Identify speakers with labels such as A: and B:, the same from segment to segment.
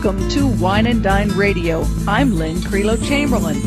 A: Welcome to Wine and Dine Radio. I'm Lynn Creelo-Chamberlain.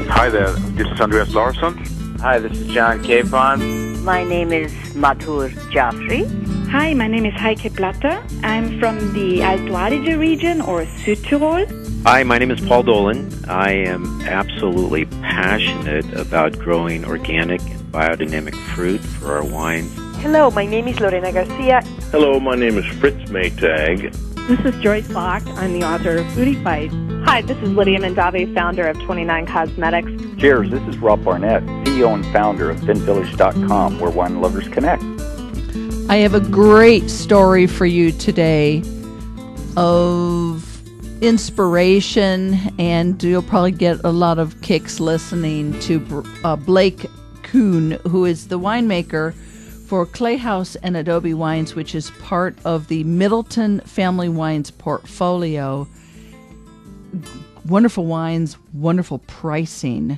B: Hi there, this is Andreas Larsson.
C: Hi, this is John Capon.
D: My name is Madhur Jaffrey.
E: Hi, my name is Heike Blatter. I'm from the Alto Adige region, or Südtirol.
F: Hi, my name is Paul Dolan. I am absolutely passionate about growing organic and biodynamic fruit for our wines.
G: Hello, my name is Lorena Garcia.
H: Hello, my name is Fritz Maytag.
I: This is Joyce Locke. I'm the author of Foodie Fight.
J: Hi, this is Lydia Mandave, founder of 29 Cosmetics.
K: Cheers, this is Rob Barnett, CEO and founder of VinVillage.com, where wine lovers connect.
A: I have a great story for you today of inspiration, and you'll probably get a lot of kicks listening to Blake Kuhn, who is the winemaker for Clayhouse and Adobe Wines, which is part of the Middleton Family Wines portfolio. Wonderful wines, wonderful pricing.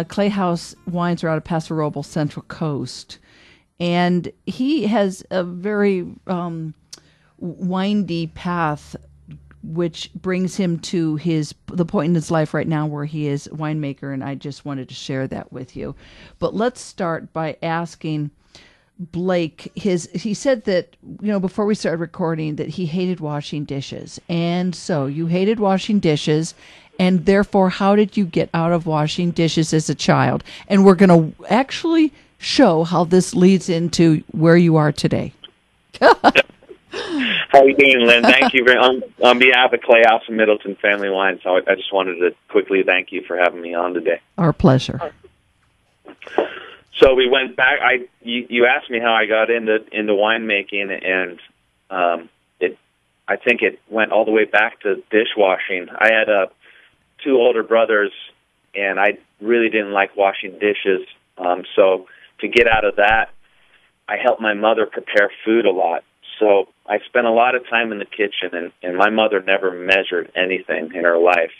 A: Clayhouse wines are out of Paso Robles, Central Coast. And he has a very windy path, which brings him to the point in his life right now where he is a winemaker, and I just wanted to share that with you. But let's start by asking Blake, he said that, before we started recording, that he hated washing dishes. And so you hated washing dishes, and therefore, how did you get out of washing dishes as a child? And we're going to actually show how this leads into where you are today.
C: How are you doing, Lynn? Thank you on behalf of Clayhouse and Middleton Family Wines. I just wanted to quickly thank you for having me on today.
A: Our pleasure.
C: So we went back. You asked me how I got into winemaking, and I think it went all the way back to dishwashing. I had two older brothers, and I really didn't like washing dishes. So to get out of that, I helped my mother prepare food a lot. So I spent a lot of time in the kitchen, and my mother never measured anything in her life.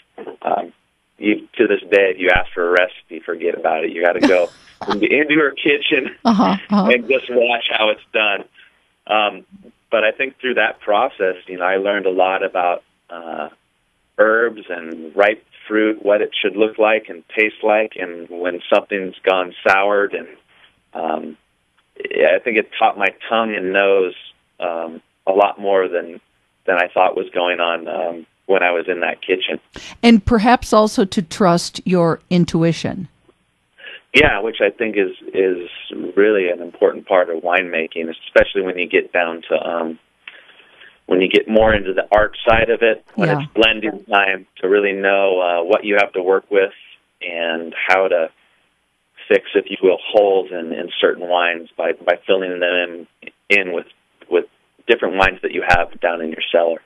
C: To this day, if you ask for a recipe, forget about it. You got to go into her kitchen and just watch how it's done. But I think through that process, I learned a lot about herbs and ripe fruit, what it should look like and taste like, and when something's gone soured. And I think it taught my tongue and nose a lot more than I thought was going on when I was in that kitchen.
A: And perhaps also to trust your intuition.
C: Yeah, which I think is really an important part of winemaking, especially when you get down to when you get more into the art side of it, when it's blending time, to really know what you have to work with and how to fix, if you will, holes in certain wines by filling them in with different wines that you have down in your cellar.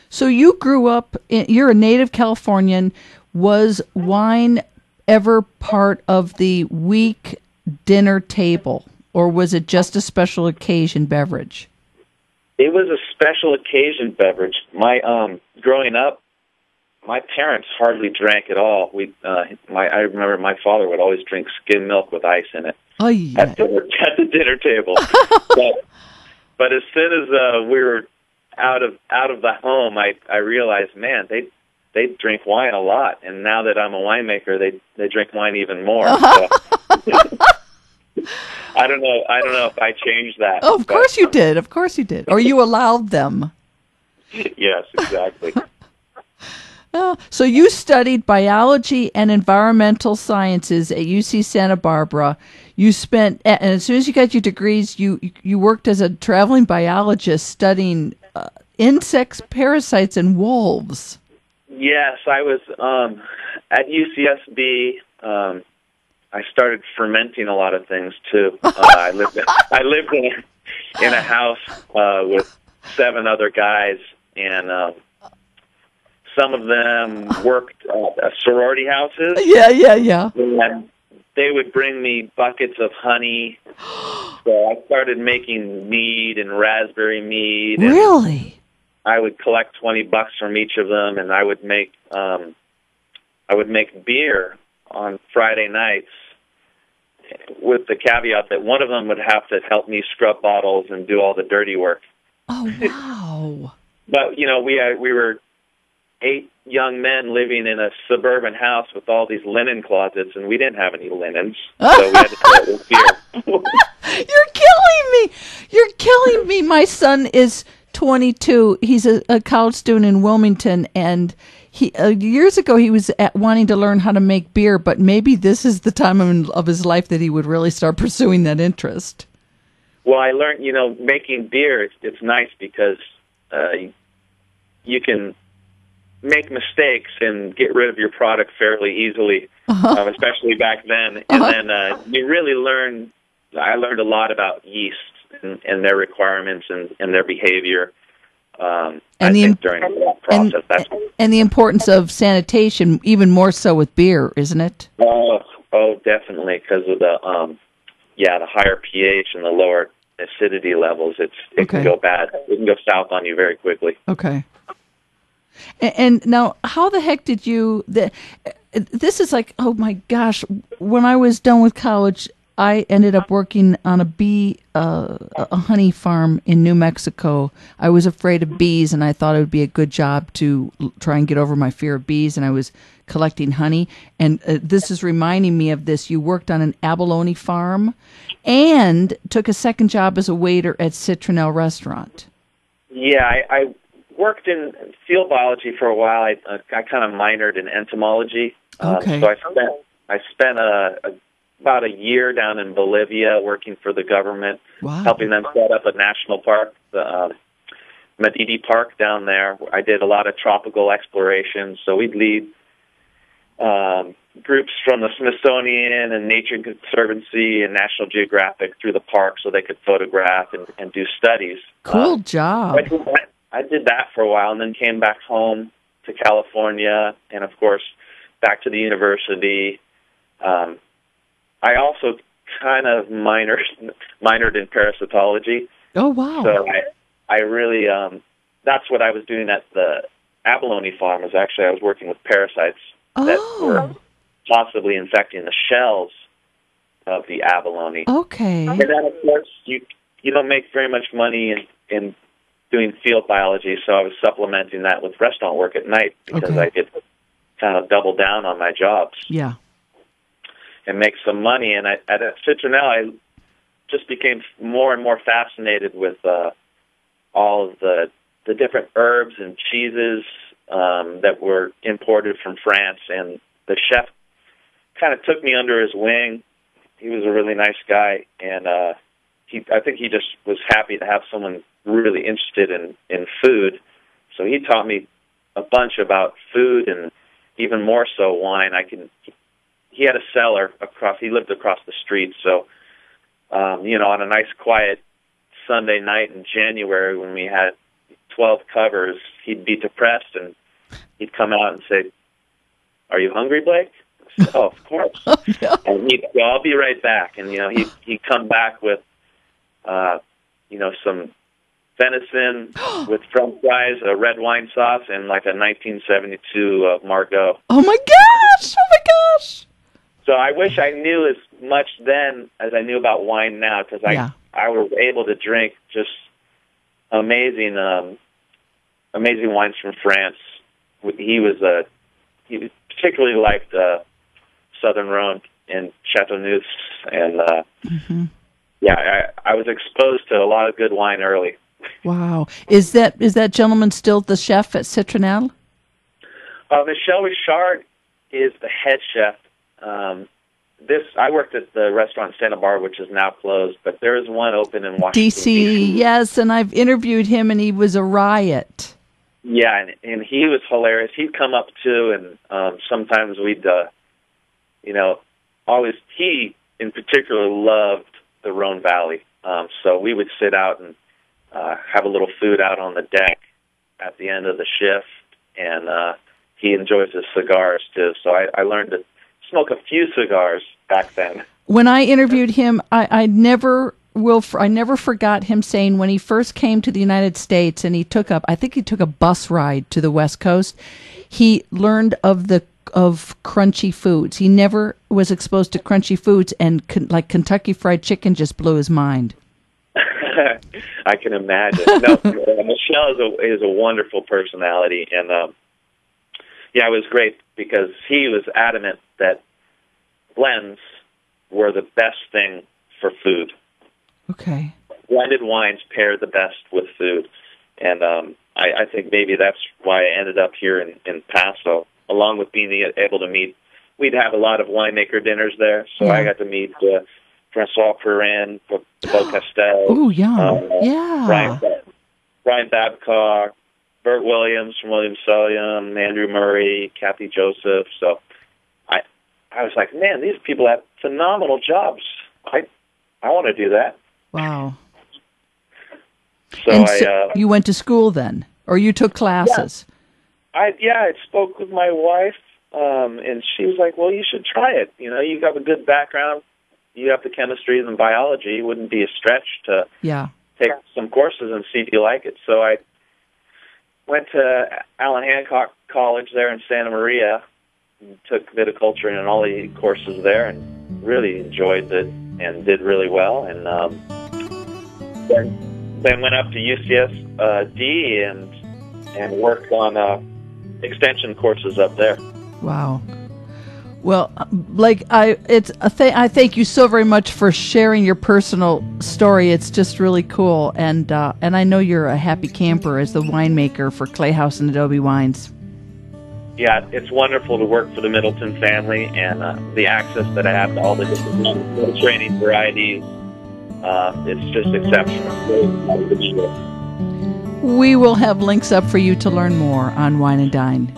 A: So you grew up, you're a native Californian. Was wine ever part of the week dinner table, or was it just a special occasion beverage?
C: It was a special occasion beverage. Growing up, my parents hardly drank at all. I remember my father would always drink skim milk with ice in it at the dinner table. But as soon as we were out of the home, I realized, man, they drink wine a lot, and now that I'm a winemaker, they drink wine even more. So. I don't know if I changed that.
A: Oh, of course you did. Of course you did. Or you allowed them.
C: Yes, exactly.
A: So you studied biology and environmental sciences at UC Santa Barbara. You spent, and as soon as you got your degrees, you worked as a traveling biologist studying insects, parasites, and wolves.
C: Yes, I was at UCSB. I started fermenting a lot of things too. I lived in a house with 7 other guys, and some of them worked at sorority houses.
A: Yeah.
C: And they would bring me buckets of honey. So I started making mead and raspberry mead.
A: Really?
C: I would collect $20 from each of them, and I would make beer on Friday nights, with the caveat that one of them would have to help me scrub bottles and do all the dirty work.
A: Oh, wow.
C: But we were 8 young men living in a suburban house with all these linen closets, and we didn't have any linens, so we had to fill it with beer.
A: You're killing me. My son is 22. He's a college student in Wilmington, and he years ago he was wanting to learn how to make beer, but maybe this is the time of his life that he would really start pursuing that interest.
C: Well, I learned, making beer, it's nice because you can make mistakes and get rid of your product fairly easily, especially back then. And then you really learn. I learned a lot about yeast and their requirements and their behavior. During that process,
A: and the importance of sanitation, even more so with beer, isn't it?
C: Oh, definitely, because of the higher pH and the lower acidity levels. It can go bad. It can go south on you very quickly.
A: Okay. And now, how the heck did you? This is like, oh my gosh! When I was done with college, I ended up working on a honey farm in New Mexico. I was afraid of bees, and I thought it would be a good job to try and get over my fear of bees, and I was collecting honey. And this is reminding me of this. You worked on an abalone farm and took a second job as a waiter at Citronelle restaurant.
C: Yeah, I worked in field biology for a while. I kind of minored in entomology.
A: Okay.
C: So I spent about a year down in Bolivia working for the government, helping them set up a national park, the Madidi Park down there. I did a lot of tropical exploration, so we'd lead groups from the Smithsonian and Nature Conservancy and National Geographic through the park so they could photograph and do studies.
A: Cool job.
C: I did that for a while and then came back home to California and, of course, back to the university. I also kind of minored in parasitology.
A: Oh, wow.
C: So I really, that's what I was doing at the abalone farm. I was working with parasites that were possibly infecting the shells of the abalone.
A: Okay.
C: And then, of course, you don't make very much money in doing field biology, so I was supplementing that with restaurant work at night because I could kind of double down on my jobs.
A: Yeah.
C: And make some money. And at Citronelle, I just became more and more fascinated with all of the different herbs and cheeses that were imported from France. And the chef kind of took me under his wing. He was a really nice guy, and I think he just was happy to have someone really interested in food. So he taught me a bunch about food and even more so wine. He had a cellar he lived across the street, so, on a nice quiet Sunday night in January when we had 12 covers, he'd be depressed and he'd come out and say, "Are you hungry, Blake?" I said, "Oh, of course." And he'd go, "I'll be right back." And, he'd come back with, some venison with French fries, a red wine sauce, and like a 1972 Margaux.
A: Oh my gosh!
C: So I wish I knew as much then as I knew about wine now, because I was able to drink just amazing wines from France. He particularly liked Southern Rhone and Chateauneuf, and I was exposed to a lot of good wine early.
A: Wow. Is that gentleman still the chef at Citronelle?
C: Michel Richard is the head chef. I worked at the restaurant Santa Barbara, which is now closed, but there is one open in Washington, D.C.
A: Yes, and I've interviewed him, and he was a riot.
C: Yeah, and he was hilarious. He'd come up, too, and sometimes we'd, he, in particular, loved the Rhone Valley. So we would sit out and have a little food out on the deck at the end of the shift, and he enjoys his cigars, too. So I learned to smoke a few cigars back then.
A: When I interviewed him, I never forgot him saying when he first came to the United States and he took a bus ride to the West Coast, he learned of crunchy foods. He never was exposed to crunchy foods, and like Kentucky Fried Chicken just blew his mind.
C: I can imagine. No, Michelle is a wonderful personality, and it was great because he was adamant that blends were the best thing for food.
A: Okay.
C: Blended wines pair the best with food, and I think maybe that's why I ended up here in Paso, along with being able to meet. We'd have a lot of winemaker dinners there, so I got to meet Francois Perrin, Beaucastel.
A: Oh, yeah.
C: Brian Babcock, Bert Williams from Williams-Sonoma, Andrew Murray, Kathy Joseph. So I was like, man, these people have phenomenal jobs. I want to do that.
A: Wow.
C: So
A: you went to school then, or you took classes?
C: I spoke with my wife, and she was like, well, you should try it. You know, you got a good background. You have the chemistry and the biology. It wouldn't be a stretch to take some courses and see if you like it. So I went to Allan Hancock College there in Santa Maria, and took viticulture and all the courses there, and really enjoyed it and did really well. And then went up to UCSD and worked on extension courses up there.
A: Wow. Well, Blake, I thank you so very much for sharing your personal story. It's just really cool, and I know you're a happy camper as the winemaker for Clayhouse and Adobe Wines.
C: Yeah, it's wonderful to work for the Middleton family, and the access that I have to all the different training varieties. It's just exceptional.
A: We will have links up for you to learn more on Wine and Dine.